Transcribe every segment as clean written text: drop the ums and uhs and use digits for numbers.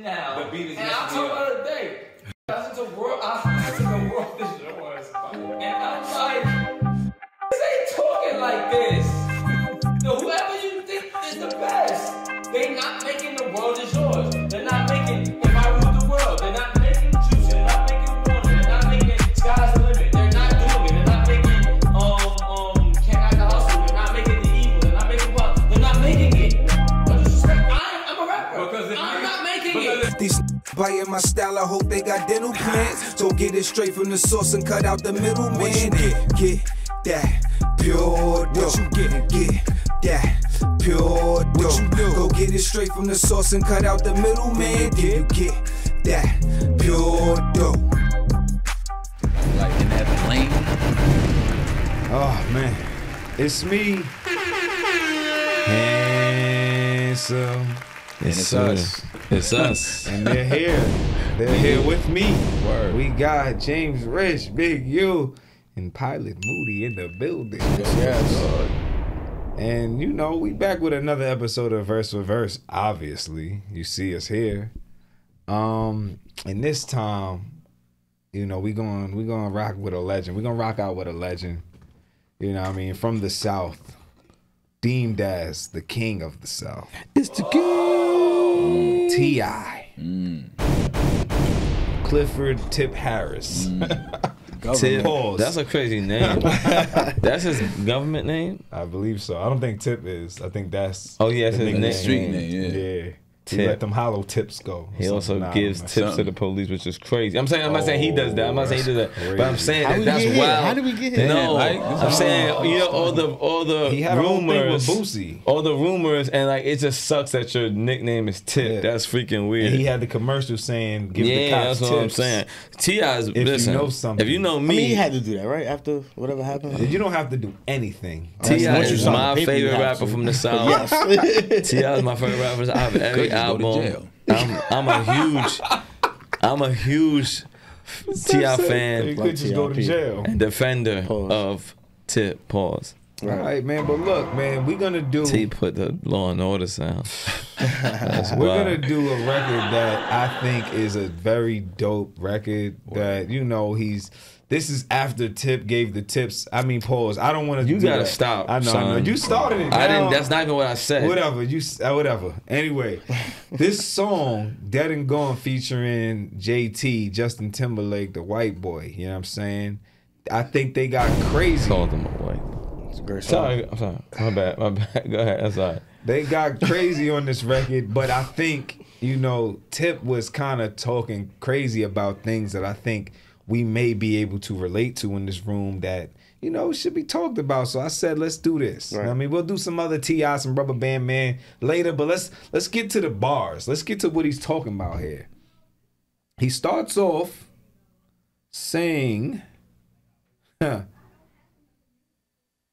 now. The beat is and I'm talking about the day. I said the world is yours. And I'm like, this ain't talking like this. So whoever you think is the best, they not making the world is yours. They're not making If I Rule the World. They're not making Juice. They're not making Warner. They're not making Sky's the Limit. They're not doing it. They're not making Can't Act the Hustle. They're not making The Evil. They're not making Pop. They're not making it. I'm a rapper. Because I'm not making it. These biting my style, I hope they got dental plans. So get it straight from the source and cut out the middleman. Get that pure dough. What you get that pure dough. Go get it straight from the source and cut out the middleman. You get that pure dough. Like in that lane. Oh man, it's me. Handsome. It's us. It's us. And they're here. They're here with me. Word. We got James Rich, Big U, and Pilot Moody in the building. Yes. And you know, we back with another episode of Verse for Verse. Obviously, you see us here. And this time, you know, we gonna rock with a legend. We gonna rock out with a legend. You know what I mean? From the South, deemed as the king of the South. It's the king. T.I. Clifford Tip Harris. Tip. Pause. That's a crazy name. That's his government name? I believe so. I don't think Tip is. I think that's. Oh, yeah, that's the his nigga name. Street name, Yeah. He Tip. let them hollow tips go. He also gives tips to the police, which is crazy. I'm not saying he does that. I'm not saying he does that. Crazy. But I'm saying How that we that's get here? wild. How did we get here? No, Like, I'm saying, you know, all the He had a whole thing rumors, with Boosie. all the rumors, and like it just sucks that your nickname is Tip. Yeah. That's freaking weird. And he had the commercial saying, give the yeah, cops that's what I'm tips. saying. T.I.'s, If you listen, know something. if you know I me, mean, he had to do that, right? After whatever happened. You don't have to do anything. T.I. Once you is sign my the paper, you favorite have rapper to. from the South. Yes. T.I. is my favorite rapper. I have every Could just go to album. jail. I'm a huge T.I. You fan could just go to T.I.P. jail. and defender Pause. of Tip. Pause. All right, man. But look, man, we're gonna do. T put the Law and Order sound. That's We're wild. gonna do a record that I think is a very dope record. That you know This is after Tip gave the tips. I mean, pause. I don't want to. You gotta stop. I know. son. You started it. I didn't. Now. That's not even what I said. Whatever. Whatever. Anyway, this song, Dead and Gone, featuring JT, Justin Timberlake, the white boy. You know what I'm saying? I think they got crazy. Called him a white. It's a great song. Sorry, I'm sorry. My bad. Go ahead. That's all right. They got crazy on this record, but I think, you know, Tip was kind of talking crazy about things that I think we may be able to relate to in this room that, you know, should be talked about. So I said, let's do this. Right. You know what I mean, we'll do some other T.I., some Rubber Band Man later, but let's get to the bars. Let's get to what he's talking about here. He starts off saying,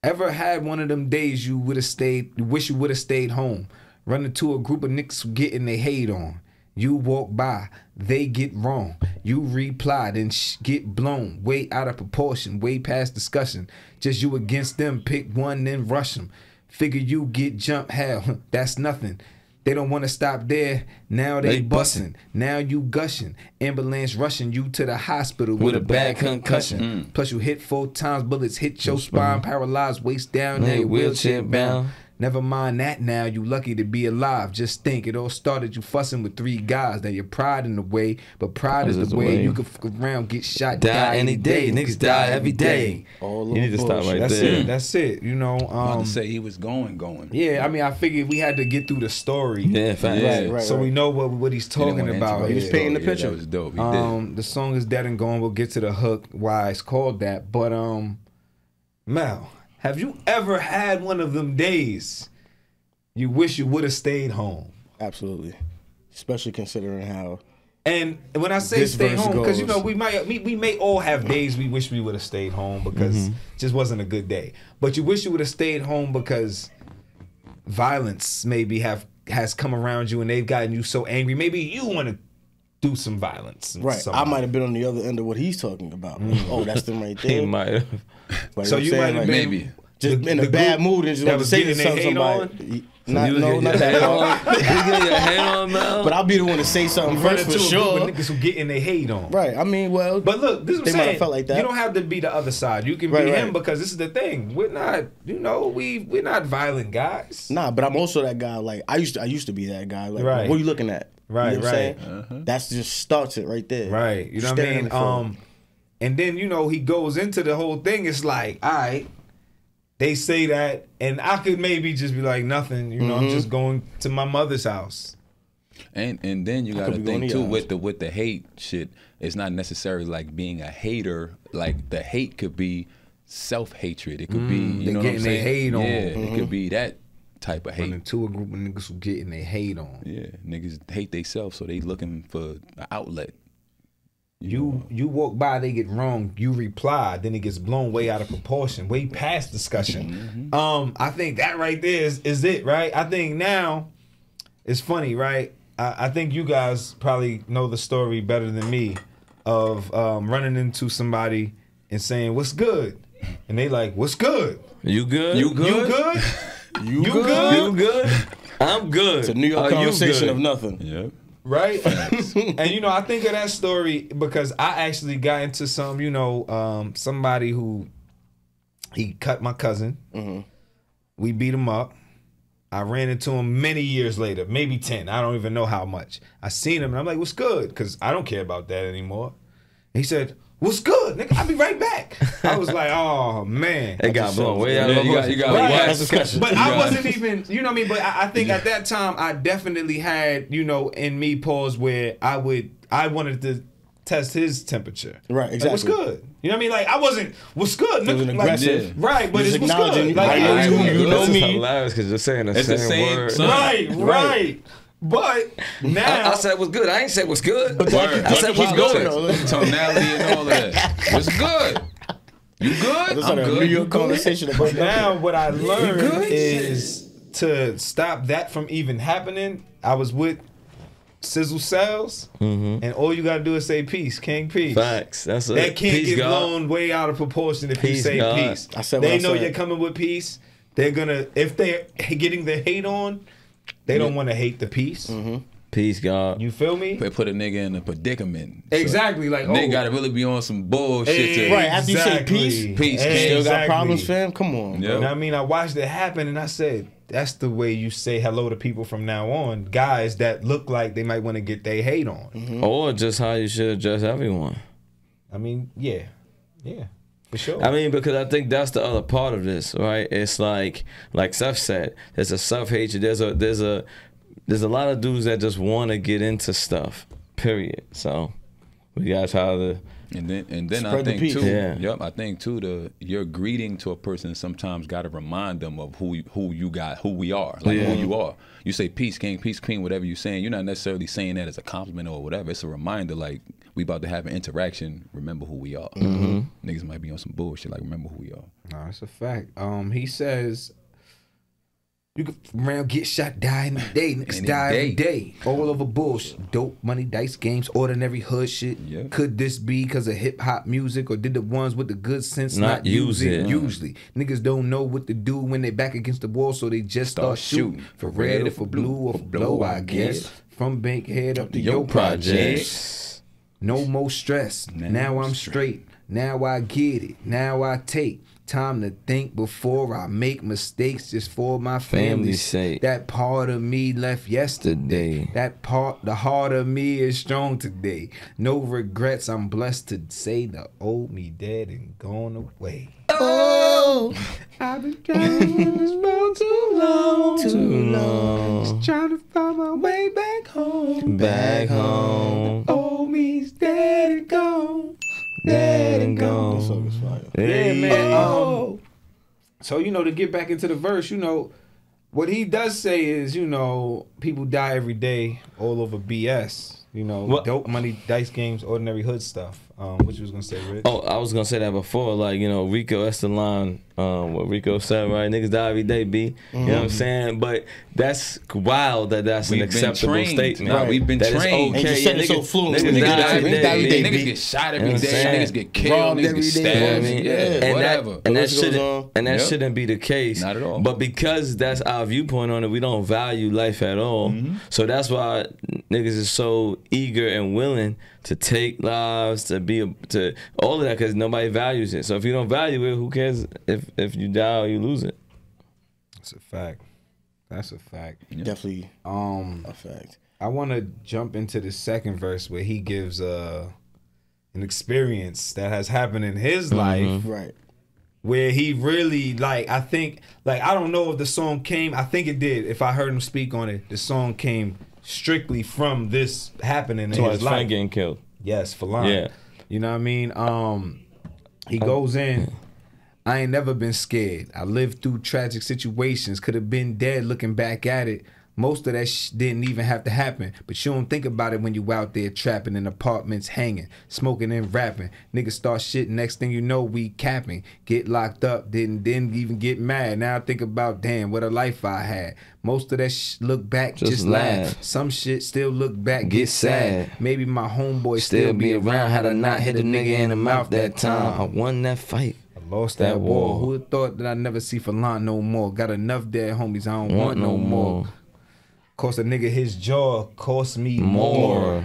ever had one of them days you wish you would have stayed home, run into a group of niggas getting their hate on. You walk by, they get wrong. You reply, then get blown. Way out of proportion, way past discussion. Just you against them, pick one, then rush them. Figure you get jumped, hell, that's nothing. They don't want to stop there, now they busting. Now you gushing. Ambulance rushing you to the hospital with a bad concussion. Plus you hit 4 times, bullets hit your spine, paralyzed, waist down, now you wheelchair bound. Never mind that now, you lucky to be alive. Just think, it all started you fussing with 3 guys. Now your pride in the way, but pride is the way you can fuck around, get shot, die any day. Niggas die every day. All You need to stop right That's there. it. That's it. You know. About to say he was going. Yeah, I mean, I figured we had to get through the story. Yeah, facts. Right. So we know what he's talking about. He was painting the picture. That was dope. He did. The song is Dead and Gone. We'll get to the hook, why it's called that. But Mel, have you ever had one of them days you wish you would have stayed home? Absolutely. Especially considering how. And when I say This stay verse home, because you goes. know we may all have days we wish we would have stayed home because it just wasn't a good day. But you wish you would have stayed home because violence maybe has come around you and they've gotten you so angry. Maybe you want to do some violence. Right. somebody. I might have been on the other end of what he's talking about. Oh, that's them right He there. might have. Like So I'm you saying, might have like, been maybe just in a the bad group mood and just that want to was say getting to their hate somebody. Not You no, get not your that hate hard. on. You get your hate on, Mel. But I'll be the one to say something Run first into for a sure. group of niggas who getting they hate on. Right. I mean, well, But look, this is what They I'm might have saying. felt like that. You don't have to be the other side. You can Right, be right. him because this is the thing. We're not, we're not violent guys. nah. But I'm also that guy. Like I used to be that guy. Like, Right. what are you looking at? Right, You know what I'm right. saying? That's just starts it right there. Right. You know what I Staring mean? at the phone. And then, he goes into the whole thing. It's like, all right, they say that, and I could maybe just be like, nothing. I'm just going to my mother's house. And then you could gotta be going think to too your with the hate shit. It's not necessarily like being a hater. Like the hate could be self-hatred. It could be they know what I'm getting their saying? hate on. Yeah, it could be that type of hate. Running to a group of niggas who getting their hate on. Yeah, niggas hate themselves, so they looking for an outlet. You walk by, they get wrong, you reply, then it gets blown way out of proportion, way past discussion. I think that right there is it, right? I think now it's funny, right? I think you guys probably know the story better than me of running into somebody and saying, "What's good?" And they like, "What's good? You good? You good? You good? You good? I'm good. It's a New York Are you conversation good? of nothing. Yep. Right? And I think of that story because I actually got into somebody who he cut my cousin. We beat him up. I ran into him many years later, maybe 10. I don't even know how much. I seen him and I'm like, "What's good?" Because I don't care about that anymore. He said, "What's good, nigga? I'll be right back." I was like, "Oh man." It got blown way out of Yeah, proportion. you got Right. wax. That's discussion. But I wasn't even, you know what I mean? But I think at that time, I definitely had, in me pause where I wanted to test his temperature. Right, Like, what's exactly. good? You know what I mean? Like, I wasn't, what's good? It was Like, aggressive. right, but Just it's what's acknowledging, good. Like, I know it's you, good. you know This is me. hilarious because you're saying the It's the same same word. son. Right. But now, I said what's good. I ain't said what's good. Word. I said what's Politics, good. tonality and all of that. What's good? You good? That's I'm like a good. New You York good? conversation about but nothing. now what I learned good? is to stop that from even happening. I was with Sizzle Cells, and all you gotta do is say peace, King, peace. Facts. That's it. That can't Peace, get God. blown way out of proportion if you Peace, say God. peace. I said what They I know said. you're coming with peace. They're gonna, if they're getting the hate on, they don't want to hate the peace. Peace, God. You feel me? They put a nigga in a predicament. So Exactly. Like, nigga gotta really be on some bullshit to Right, after you say peace, Peace, King. Still got Exactly. problems, fam? Come on. Yeah. You know what I mean? I watched it happen and I said, that's the way you say hello to people from now on. Guys that look like they might want to get their hate on. Or just how you should address everyone. I mean, yeah, for sure. I mean, because I think that's the other part of this, right? It's like Seth said, there's a self-hatred. There's a lot of dudes that just want to get into stuff. Period. So we got to try to. And then I Spread the think peace. too. Yeah. Yep, I think too your greeting to a person sometimes got to remind them of who we are, like who you are. You say peace, king, peace, queen, whatever you're saying. You're not necessarily saying that as a compliment or whatever. It's a reminder, like we about to have an interaction. Remember who we are. Niggas might be on some bullshit, like remember who we are. No, it's a fact. He says you could around get shot, die in a day, niggas Any die every day. day. All over bullshit. Dope, money, dice games, ordinary hood shit. Yeah. Could this be because of hip hop music, or did the ones with the good sense Not not use use it? it. Usually, niggas don't know what to do when they back against the wall, so they just start shooting. For red or for blue or for blow, I guess. From Bankhead up to your projects. No more stress. Now I'm straight. Now I get it. Now I take time to think before I make mistakes just for my family's sake. That part of me left yesterday. That part, the heart of me is strong today. No regrets. I'm blessed to say the old me dead and gone away. Oh, I've been driving this road too long. Just trying to find my way back home. Back home. The old me's dead and gone. Dead and That gone. song is fire. Yeah, man. So, to get back into the verse, what he does say is, people die every day all over BS. You know, What- dope money, dice games, ordinary hood stuff. What you was gonna say, Rich? Oh, I was gonna say that before, like, you know, Rico Estelan, what Rico said, right? Niggas die every day, B. You know what I'm saying? But that's wild that's an We've been acceptable trained. statement. Nah, we've been That is trained. And you okay. said Yeah, it so niggas- fluently. Niggas die every day. Niggas B. get shot You every know what I'm day. saying? Niggas get killed. Robbed Niggas every get day. stabbed. You know what I mean? Yeah, whatever. And The that list goes on. Yep. shouldn't be the case. Not at all. But because that's our viewpoint on it, we don't value life at all. So that's why niggas is so eager and willing to take lives, to all of that, because nobody values it. So if you don't value it, who cares if you die or you lose it? That's a fact. That's a fact. Definitely a fact. I want to jump into the second verse where he gives an experience that has happened in his life Right. where he really, like, I think, like, I don't know if the song came, I think it did. If I heard him speak on it, the song came strictly from this happening in So his his life. friend getting killed. Yes, Falon. Yeah. You know what I mean? He goes in, I ain't never been scared. I lived through tragic situations. Could have been dead looking back at it. Most of that didn't even have to happen. But you don't think about it when you out there trapping in apartments, hanging, smoking and rapping. Niggas start shit, next thing you know, we capping. Get locked up, didn't even get mad. Now I think about, damn, what a life I had. Most of that look back, just laugh. Some shit still look back, get sad. Maybe my homeboy still be around. Had I not hit a nigga in the mouth that time. I won that fight. I lost that war. Who would thought that I'd never see Falon no more? Got enough dead homies, I don't want no more. Cost a nigga his jaw, cost me more.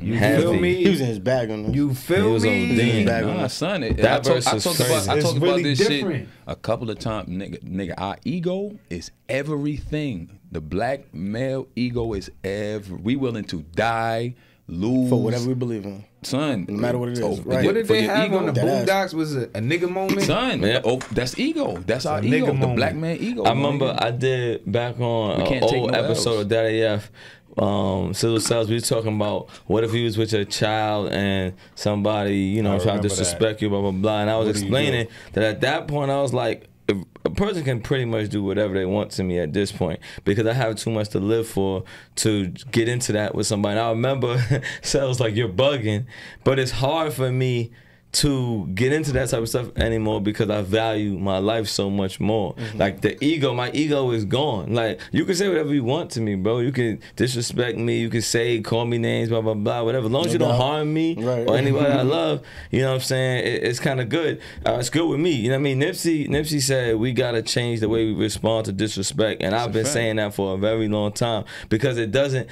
You feel me? He was in his bag on them. You feel me? Nah, son. That verse is crazy. I It's talked about really this different. shit a couple of times. Nigga, our ego is everything. The black male ego is we willing to die, lose. For whatever we believe in. Son. No matter what it is, right. What did For they your have ego. on the That ass. Boondocks? Was it a nigga moment? Son, Yeah. oh, that's ego. That's our a ego. nigga The moment. black man ego. I remember I did back on We an can't take old no episode L's. of Daddy F. Civil Cells, we was talking about what if you was with your child and somebody, you know, I tried to remember disrespect you, blah, blah, blah. And I was What do you explaining that at that point I was like, if a person can pretty much do whatever they want to me at this point because I have too much to live for to get into that with somebody. And I remember Cells like, you're bugging, but it's hard for me to get into that type of stuff anymore because I value my life so much more. Like my ego is gone. Like you can say whatever you want to me, bro. You can disrespect me. You can say, call me names, blah, blah, blah, whatever. As long as you don't harm me or anybody I love, you know what I'm saying? It's kind of good. It's good with me. You know what I mean? Nipsey said we got to change the way we respond to disrespect. And I've been saying that for a very long time because it doesn't,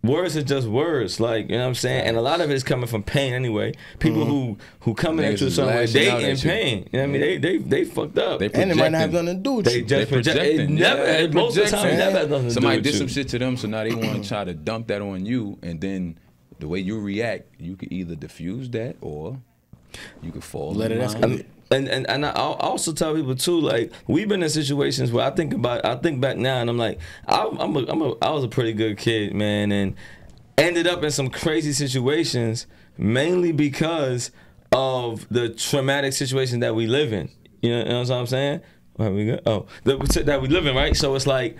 words are just words, like, you know what I'm saying? And a lot of it is coming from pain anyway. People who coming Niggas at you is somewhere, lashing they out in at you. pain. You know what I mean? They fucked up. They And it might not have projecting. nothing to do with They you. just project. It projecting. never, Yeah, most of the time, it never has nothing to Somebody do did with some you. shit to them, so now they want to try to dump that on you, and then the way you react, you can either diffuse that or you could fall. Let in it line. escalate. And I also tell people too, like we've been in situations where I think back now, and I'm like, I was a pretty good kid, man, and ended up in some crazy situations mainly because of the traumatic situation that we live in. You know what I'm saying? Where we go? Oh, that we live in, right? So it's like,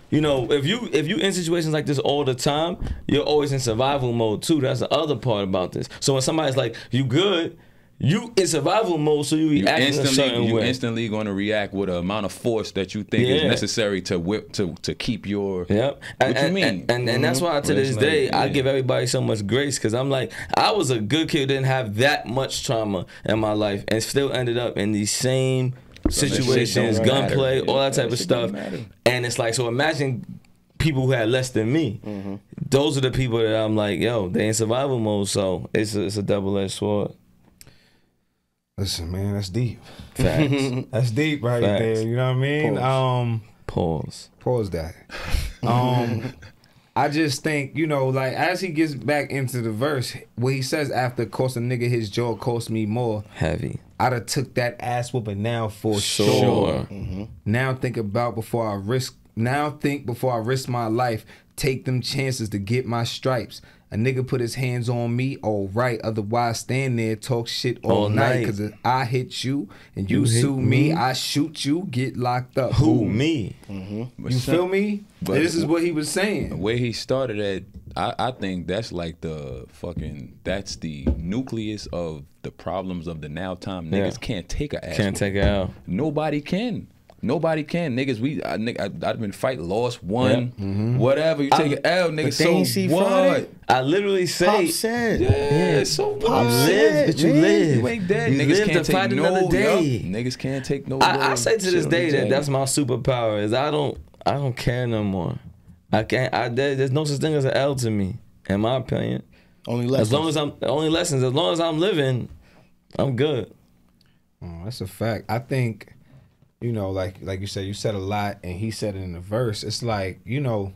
you know, if you in situations like this all the time, you're always in survival mode too. That's the other part about this. So when somebody's like, you good, you in survival mode, so you react in a certain way. instantly going to react with an amount of force that you think is necessary to keep your. Yep. What you mean? And that's why to this day I give everybody so much grace because I'm like, I was a good kid, didn't have that much trauma in my life, and still ended up in these same situations, don't gunplay, matter. all that type of Shit don't stuff. matter. And it's like, so imagine people who had less than me. Those are the people that I'm like, yo, they in survival mode. So it's a double-edged sword. Listen, man, that's deep. Facts. That's deep right Facts. there. You know what I mean? Pause. Pause that. I just think, you know, like as he gets back into the verse, what he says after cost a nigga his jaw cost me more. Heavy. I'd have took that ass whooping now for sure. Now think before I risk my life. Take them chances to get my stripes. A nigga put his hands on me, all right. Otherwise, stand there, talk shit all night. Cause if I hit you and you sue me, I shoot you, get locked up. Who, me? You feel me? But This is what he was saying. The way he started at, I think that's like that's the nucleus of the problems of the now time. Niggas can't take a ass. Can't take it out. Nobody can. Nobody can. Niggas, I've been fight, lost, won, whatever. You take an L, nigga, so what? I literally say, Pop said. Yeah, so what? Pop You said, live, but you man. live. You ain't dead. You Niggas live can't to fight take another no day. Niggas can't take no. I say to this shit day on that the that's my superpower. Is I don't care no more. I can't. There's no such thing as an L to me, in my opinion. Only lessons. As long as I'm living, I'm good. Oh, that's a fact. I think, you know, like you said, you said a lot, and he said it in the verse. It's like, you know,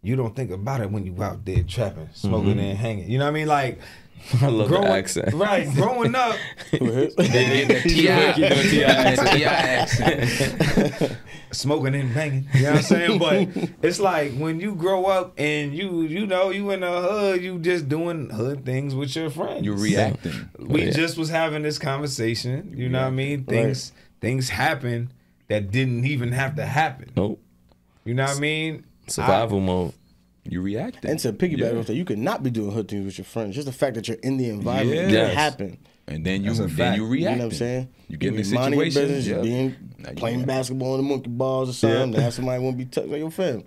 you don't think about it when you out there trapping, smoking and hanging. You know what I mean? Like, I love the accent. Right, growing up. Smoking and banging. You know what I'm saying? But it's like when you grow up and you know, you in the hood, you just doing hood things with your friends. You're reacting. We just was having this conversation. You know what I mean? Things happen that didn't even have to happen. Nope. You know what I mean? Survival mode. You reacting. And to piggyback off that, you could not be doing hood things with your friends. Just the fact that you're in the environment Yes. can happen. And then you That's a fact. react. You know what I'm saying? You get in the be minding your situation. business, you being playing basketball in the monkey balls or something. Have somebody want to be touched like your fam.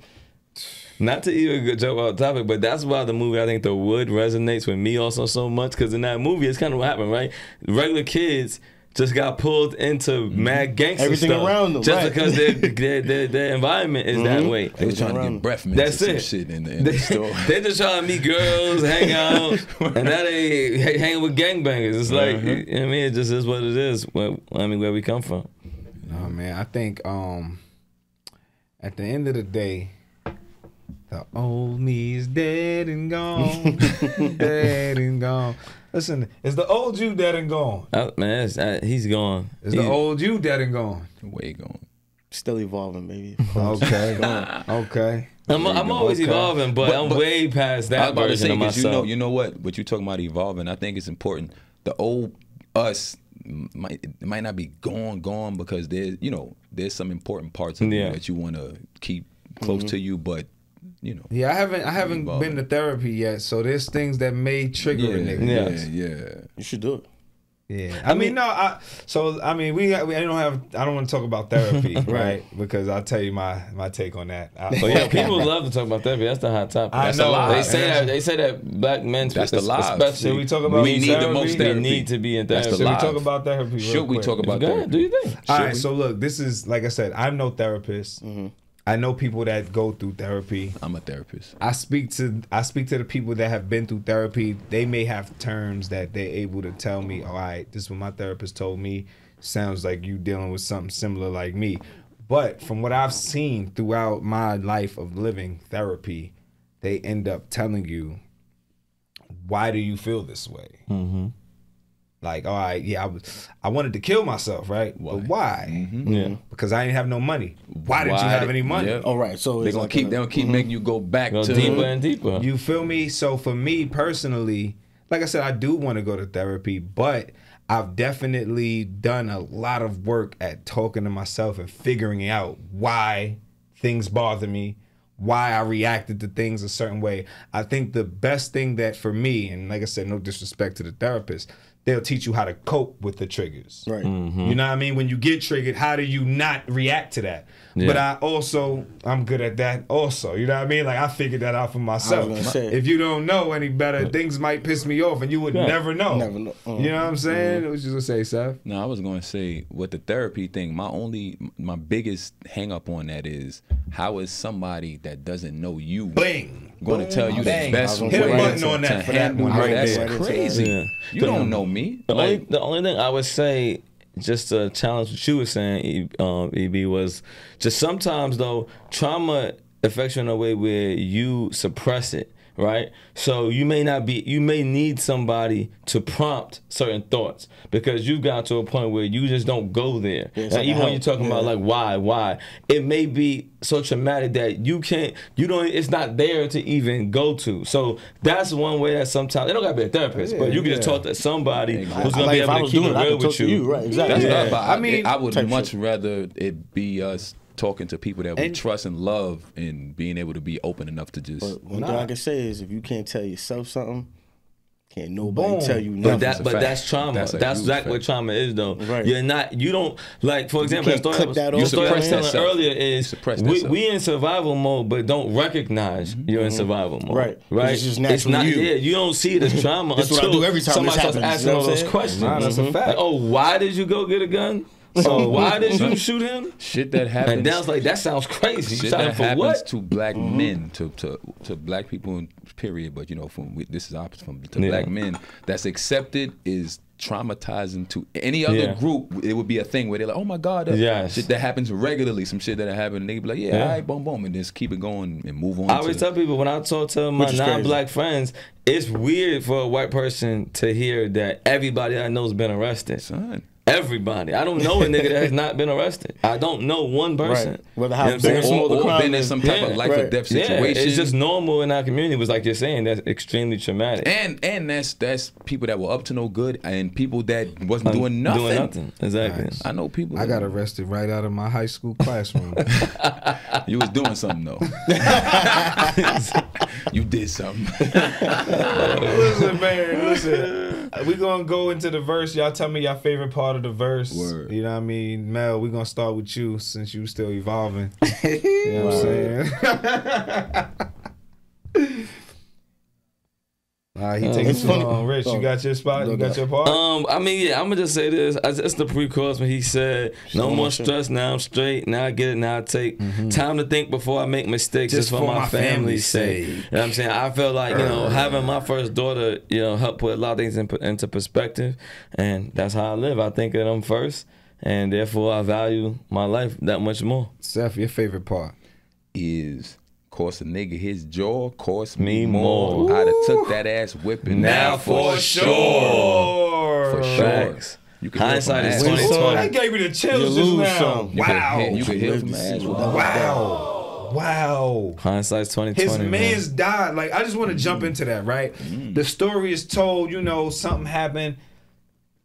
Not to even jump off topic, but that's why the movie, I think The Wood, resonates with me also so much. Because in that movie, it's kind of what happened, right? Regular kids just got pulled into mad gangster Everything stuff around them, just right. because their environment is that way. They was trying to get breath mints That's or some it. shit in the store. They just trying to meet girls, hang out, and now they hanging with gangbangers. It's like, you know what I mean, it just is what it is. Where we come from. No, man, I think at the end of the day, the old me is dead and gone. Dead and gone. Listen, is the old you dead and gone? Man, he's gone. Is the old you dead and gone? Way gone. Still evolving, baby. Okay. Okay. I'm always evolving, but I'm way past I was that about to version say, of 'cause myself. you know what you talking about evolving. I think it's important. The old us might not be gone because there's some important parts of you that you want to keep close to you, but you know. Yeah, I haven't been to therapy yet, so there's things that may trigger a nigga. Yeah. You should do it. Yeah, I mean, I don't want to talk about therapy, right? Because I'll tell you my take on that. So yeah, people love to talk about therapy. That's the hot topic. I That's know. a lie. They say that black men, That's the lie. especially, Should we talk about we need therapy? the most they therapy. need to be in That's therapy. the Should we lie. talk about therapy? real Should we quick? talk about Go therapy? ahead, do you think? All right, so look, this is, like I said, I'm no therapist. I know people that go through therapy. I'm a therapist. I speak to the people that have been through therapy. They may have terms that they're able to tell me, all right, this is what my therapist told me. Sounds like you dealing with something similar like me. But from what I've seen throughout my life of living therapy, they end up telling you, why do you feel this way? Like, all right, yeah, I wanted to kill myself, right? But why? Yeah. Because I didn't have no money. Why didn't you have any money? Yeah. All right, so They're it's gonna like keep making you go back Go to deeper and deeper. You feel me? So for me personally, like I said, I do want to go to therapy, but I've definitely done a lot of work at talking to myself and figuring out why things bother me, why I reacted to things a certain way. I think the best thing that for me, and like I said, no disrespect to the therapist, they'll teach you how to cope with the triggers. Right. You know what I mean? When you get triggered, how do you not react to that? Yeah. But I'm good at that also. You know what I mean? Like, I figured that out for myself. gonna say. If you don't know any better, things might piss me off and you would never know. Never know. You know what I'm saying? What you gonna say, Seth? No, I was going to say with the therapy thing, my biggest hang up on that is how is somebody that doesn't know you Bing. going to tell you the Bang. best Hit way a button to on that for that handle one right That's there. crazy. Yeah. You don't know me. The only thing I would say, just to challenge what you were saying, EB, was just sometimes though trauma affects you in a way where you suppress it, right? So you may need somebody to prompt certain thoughts because you got to a point where you just don't go there. Yeah, it's Like, like even a when you're help. talking about like why, it may be so traumatic that it's not there to even go to. So that's one way that sometimes, it don't gotta be a therapist, but you can just talk to somebody who's gonna Like be if I able to was keep doing it it, I real could talk with to you. you. Right, exactly. That's Yeah. what I I mean, I would type much shit. rather it be us talking to people that we trust and love, and being able to be open enough to just. But one thing I can say is, if you can't tell yourself something, can't nobody tell you nothing. But that's trauma. That's exactly what trauma is, though. Right. You don't, like, for example, the story I was telling earlier is, we in survival mode, but don't recognize you're in survival mode. Right? It's just natural. You don't see it as trauma until somebody starts asking all those questions. That's a fact. Like, oh, why did you go get a gun? So why did you shoot him? Shit that happens. And Dan's like, that sounds crazy. Shit that happens to black men, to black people, period. But this is opposite to black men. That's accepted is traumatizing to any other group. It would be a thing where they're like, oh my God, shit that happens regularly. Some shit that happened, and they be like, all right, boom, boom, and just keep it going and move on. I always tell people when I talk to my non-black friends, it's weird for a white person to hear that everybody I know has been arrested. Son. Everybody. I don't know a nigga that has not been arrested. I don't know one person. Right. Whether how big or small the crime been in some type of life or death situation. It's just normal in our community. It was like you're saying, that's extremely traumatic. And that's people that were up to no good and people that wasn't doing nothing. Doing nothing. Exactly. I know people. I got arrested right out of my high school classroom. You was doing something though. You did something. Listen, man. Listen. We gonna go into the verse. Y'all tell me your favorite part of the verse. Word. You know what I mean? Mel, we gonna start with you since you still evolving. You know what I'm saying? He taking too long. Rich, you got your spot? You got your part? I mean, I'm gonna just say this. It's the pre-chorus when he said, no more stress, now I'm straight, now I get it, now I take time to think before I make mistakes, just for my family's sake. You know what I'm saying? I feel like, having my first daughter, helped put a lot of things into perspective, and that's how I live. I think of them first, and therefore I value my life that much more. Seth, your favorite part? Is... cost a nigga his jaw, cost me more. I'd have took that ass whipping now for sure. For sure. Facts. Hindsight is 2020. That gave me the chills just now. Wow. You could hit from the ass. Wow. Hindsight's 2020. His man's died. Like, I just want to jump into that, right? The story is told, something happened.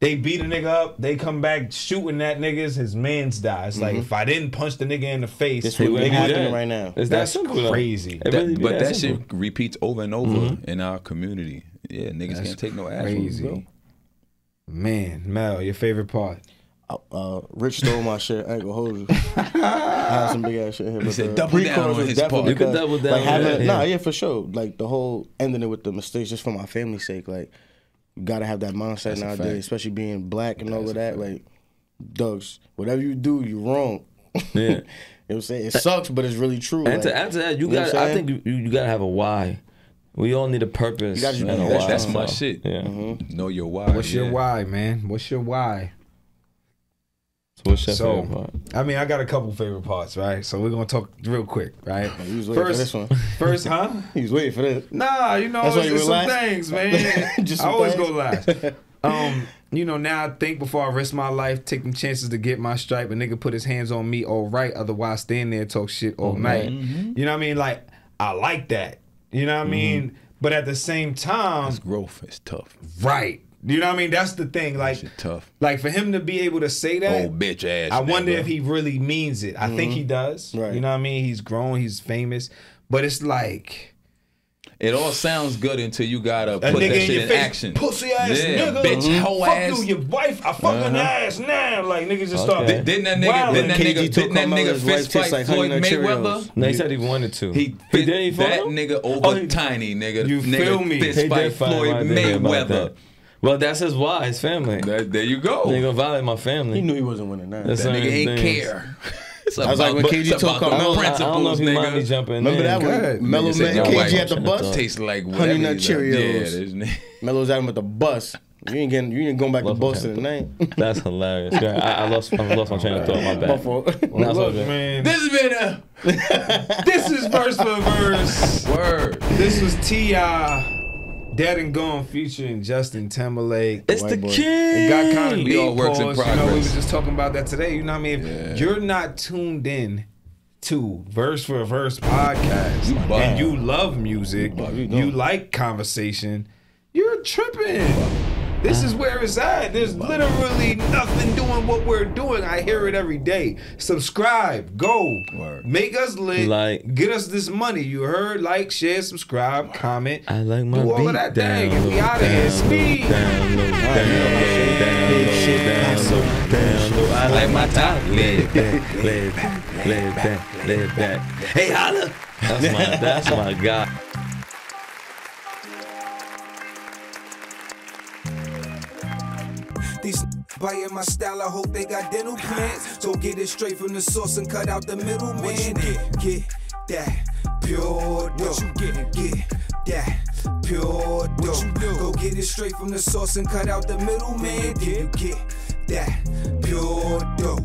They beat a nigga up. They come back shooting that niggas. His man's died. It's like, if I didn't punch the nigga in the face, this would be happening right now. That's crazy. But that shit repeats over and over in our community. Yeah, niggas can't take no ass. Crazy. Man, Mel, your favorite part? Rich stole my shit. I ain't gonna hold you. I had some big ass shit here. He said double down on his part. You could double down. For sure. Like the whole ending it with the mistakes just for my family's sake. Like, you gotta have that mindset nowadays, especially being black and all of that. Like, dogs, whatever you do, you're wrong. Yeah. You know what I'm saying? It sucks, but it's really true. And to add to that, I think you gotta have a why. We all need a purpose. And a why. That's my shit. Yeah. Know your why. What's your why, man? What's your why? So what's your favorite part? I mean, I got a couple favorite parts, right? So we're gonna talk real quick, right? He was waiting for this one. First, huh? He was waiting for this. Nah, it's some things, man. I always go last. Now I think before I risk my life, take them chances to get my stripe. A nigga put his hands on me, all right. Otherwise, stand there and talk shit all night. You know what I mean? Like, I like that. You know what I mean? But at the same time, it's growth. It's tough. Right. You know what I mean? That's the thing. Like, tough. Like, for him to be able to say that, old bitch ass. I wonder if he really means it. I think he does. Right. You know what I mean? He's grown. He's famous. But it's like, it all sounds good until you gotta a put nigga that shit your in face, action. Pussy ass nigga, bitch, hoe fuck ass. you, your wife. I fucking ass now. Like, niggas just start. Didn't that nigga fist fight Floyd Mayweather? No, he said he wanted to. He fit that nigga over Tiny, nigga. You feel me? Fist fight Floyd Mayweather. Well, that's his why, his family. There you go. They gonna violate my family. He knew he wasn't winning that. That nigga ain't care. I was like when KG talk about principles, I don't know if you mind me jumping in. Remember that one? Mello met KG at the bus. Tastes like Honey Nut Cheerios. Yeah, Mello was at him at the bus. You ain't going back to Boston tonight. That's hilarious. I lost my train of thought. My bad. Look, man. This has been this is verse for verse. Word. This was T.I. Dead and Gone featuring Justin Timberlake. It's the king. It got kind of We all deep, works in progress. we was just talking about that today. You know what I mean? If you're not tuned in to Verse for Verse podcast and you love music, you like conversation, you're tripping. This is where it's at. There's literally nothing doing what we're doing. I hear it every day. Subscribe, go, make us lit, Like, get us this money. You heard? Like, share, subscribe, comment. I like my do all beat of that down thing, and we low, out of here. down Speed. low, down low, down low, down low. I like my top. Lay it back, lay it back, lay it back, lay it back. Hey, holla. That's my guy. These biting my style, I hope they got dental plans. So get it straight from the source and cut out the middleman. Get that pure dough. Get that pure dough. Go get it straight from the source and cut out the middleman. You get that pure dough.